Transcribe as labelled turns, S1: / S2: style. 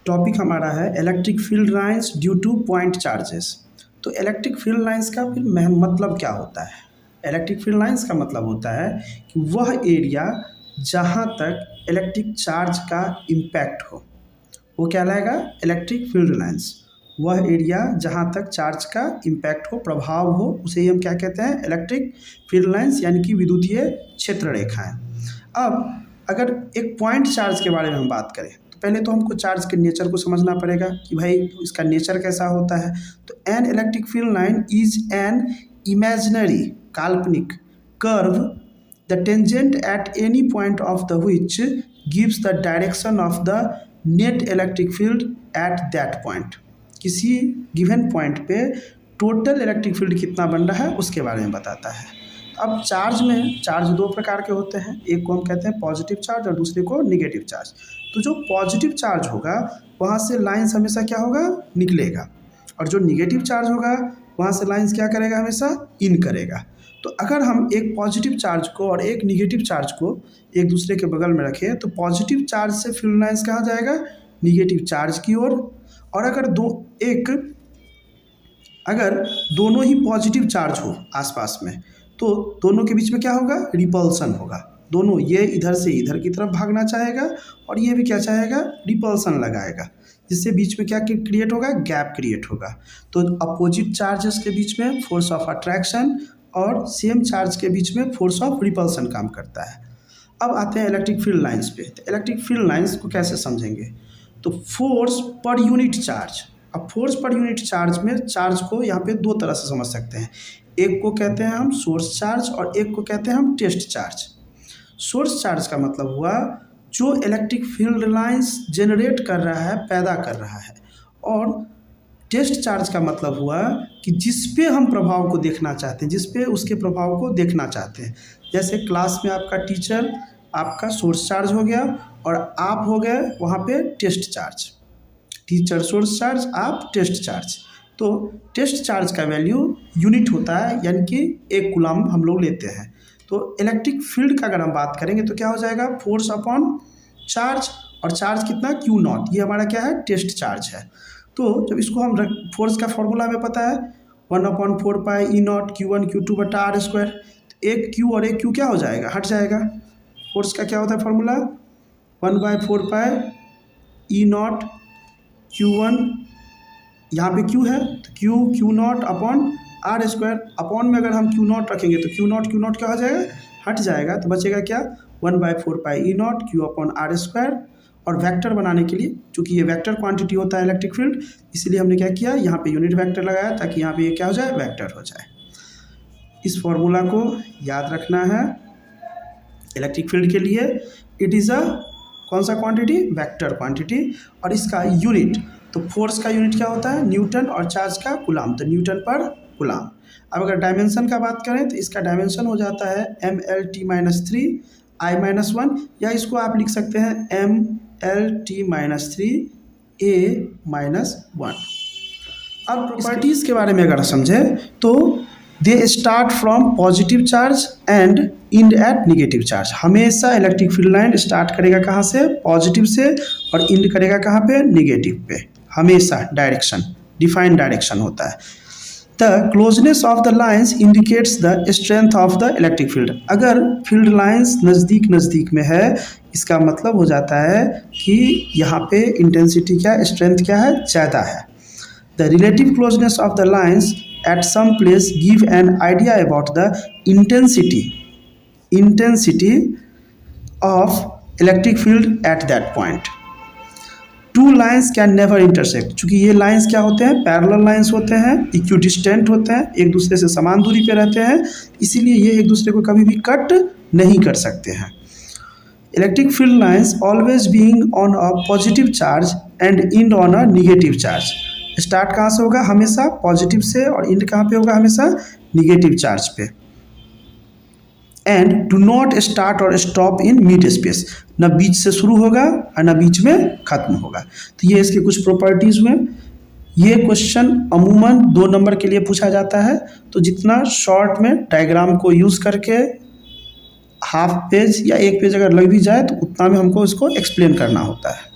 S1: Topic हमारा है electric field lines due two point charges. तो इलेक्ट्रिक फील्ड लाइंस का फिर मतलब क्या होता है? इलेक्ट्रिक फील्ड लाइंस का मतलब होता है कि वह एरिया जहाँ तक इलेक्ट्रिक चार्ज का इम्पैक्ट हो वो क्या लाएगा? Electric field lines. वह एरिया जहाँ तक चार्ज का इम्पैक्ट हो, प्रभाव हो, उसे ही हम क्या कहते हैं? इलेक्ट्रिक फील्ड लाइंस, यानी कि विद्युतीय क्षेत्र रेखाएं। अब अगर एक पॉइंट चार्ज के बारे में हम बात करें तो पहले तो हमको चार्ज के नेचर को समझना पड़ेगा कि भाई इसका नेचर कैसा होता है। तो an electric field line is an imaginary, काल्पनिक curve the tangent at any point of the which gives the direction of the net electric field at that point. किसी गिवन पॉइंट पे टोटल इलेक्ट्रिक फील्ड कितना बन रहा है उसके बारे में बताता है। अब चार्ज दो प्रकार के होते हैं, एक को हम कहते हैं पॉजिटिव चार्ज और दूसरे को निगेटिव चार्ज। तो जो पॉजिटिव चार्ज होगा वहाँ से लाइंस हमेशा क्या होगा? निकलेगा, और जो निगेटिव चार्ज होगा वहाँ से लाइंस क्या करेगा? हमेशा इन करेगा। तो अगर हम एक पॉजिटिव चार्ज को और एक निगेटिव चार्ज को एक दूसरे के बगल में रखें तो पॉजिटिव चार्ज से फील्ड लाइंस कहाँ जाएगा? निगेटिव चार्ज की ओर। और अगर दोनों ही पॉजिटिव चार्ज हो आसपास में तो दोनों के बीच में क्या होगा? रिपल्सन होगा। दोनों, ये इधर से इधर की तरफ भागना चाहेगा और ये भी क्या चाहेगा? रिपल्सन लगाएगा, जिससे बीच में क्या क्रिएट होगा? गैप क्रिएट होगा। तो अपोजिट चार्जेस के बीच में फोर्स ऑफ अट्रैक्शन और सेम चार्ज के बीच में फोर्स ऑफ रिपल्सन काम करता है। अब आते हैं इलेक्ट्रिक फील्ड लाइंस पे। तो इलेक्ट्रिक फील्ड लाइंस को कैसे समझेंगे? तो फोर्स पर यूनिट चार्ज। अब फोर्स पर यूनिट चार्ज में चार्ज को यहाँ पे दो तरह से समझ सकते हैं। एक को कहते हैं हम सोर्स चार्ज और एक को कहते हैं हम टेस्ट चार्ज। सोर्स चार्ज का मतलब हुआ जो इलेक्ट्रिक फील्ड लाइंस जनरेट कर रहा है, पैदा कर रहा है। और टेस्ट चार्ज का मतलब हुआ कि जिस पे हम प्रभाव को देखना चाहते हैं, जिस पे उसके प्रभाव को देखना चाहते हैं। जैसे क्लास में आपका टीचर आपका सोर्स चार्ज हो गया और आप हो गए वहाँ पे test charge. Teacher source charge, आप टेस्ट चार्ज। तो टेस्ट चार्ज का वैल्यू यूनिट होता है, यानी कि 1 कूलम हम लोग लेते हैं। तो इलेक्ट्रिक फील्ड का अगर हम बात करेंगे तो क्या हो जाएगा? फोर्स अपॉन चार्ज, और चार्ज कितना? Q not. ये हमारा क्या है? टेस्ट चार्ज है। तो जब इसको हम फोर्स का फॉर्मूला हमें पता है 1/4 pi e not Q1 Q2 बटा आर स्क्वायर। एक क्यू और एक क्यू क्या हो जाएगा? हट जाएगा। फोर्स का क्या होता है formula? 1/4 pi e not Q1, यहाँ पे Q है तो Q naught upon are square. Upon में अगर हम Q नॉट रखेंगे तो Q नॉट क्या हो जाएगा? हट जाएगा। तो बचेगा क्या? 1/4 pi e naught Q upon are square. और वेक्टर बनाने के लिए, चूंकि ये वेक्टर क्वांटिटी होता है इलेक्ट्रिक फील्ड, इसीलिए हमने क्या किया? यहाँ पे यूनिट वेक्टर लगाया ताकि यहाँ पे ये क्या हो जाए? वेक्टर हो जाए। इस फॉर्मूला को याद रखना है इलेक्ट्रिक फील्ड के लिए। इट इज़ अ कौन सा क्वांटिटी? Vector quantity. और इसका यूनिट, तो फोर्स का यूनिट क्या होता है? न्यूटन, और चार्ज का कूलम, तो न्यूटन पर कूलम। अब अगर डायमेंशन का बात करें तो इसका डायमेंशन हो जाता है MLT-3 I-1, या इसको आप लिख सकते हैं MLT-3 A-1। अब प्रॉपर्टीज़ के बारे में अगर समझें तो they start from positive charge and end at negative charge. हमेशा इलेक्ट्रिक फील्ड लाइन स्टार्ट करेगा कहाँ से? पॉजिटिव से, और एंड करेगा कहाँ पे? निगेटिव पे। हमेशा डायरेक्शन, डिफाइंड डायरेक्शन होता है। The closeness of the lines indicates the strength of the electric field. अगर फील्ड लाइन्स नज़दीक में है, इसका मतलब हो जाता है कि यहाँ पे इंटेंसिटी क्या, स्ट्रेंथ क्या है? ज़्यादा है। The relative closeness of the lines at some place give an idea about the intensity of electric field at that point. Two lines can never intersect। चूँकि ये लाइंस क्या होते हैं? पैरेलल लाइंस होते हैं, इक्विडिस्टेंट होते हैं, एक दूसरे से समान दूरी पे रहते हैं, इसीलिए ये एक दूसरे को कभी भी कट नहीं कर सकते हैं। Electric field lines always being on a positive charge and and on a negative charge. Start कहाँ से होगा? हमेशा पॉजिटिव से, और एंड कहाँ पे होगा? हमेशा निगेटिव चार्ज पे। एंड डू नॉट स्टार्ट और स्टॉप इन मिड स्पेस। न बीच से शुरू होगा और न बीच में खत्म होगा। तो ये इसके कुछ प्रॉपर्टीज़ हुए। ये क्वेश्चन अमूमन 2 नंबर के लिए पूछा जाता है, तो जितना शॉर्ट में डायग्राम को यूज़ करके हाफ पेज या 1 पेज अगर लग भी जाए तो उतना में हमको इसको एक्सप्लेन करना होता है।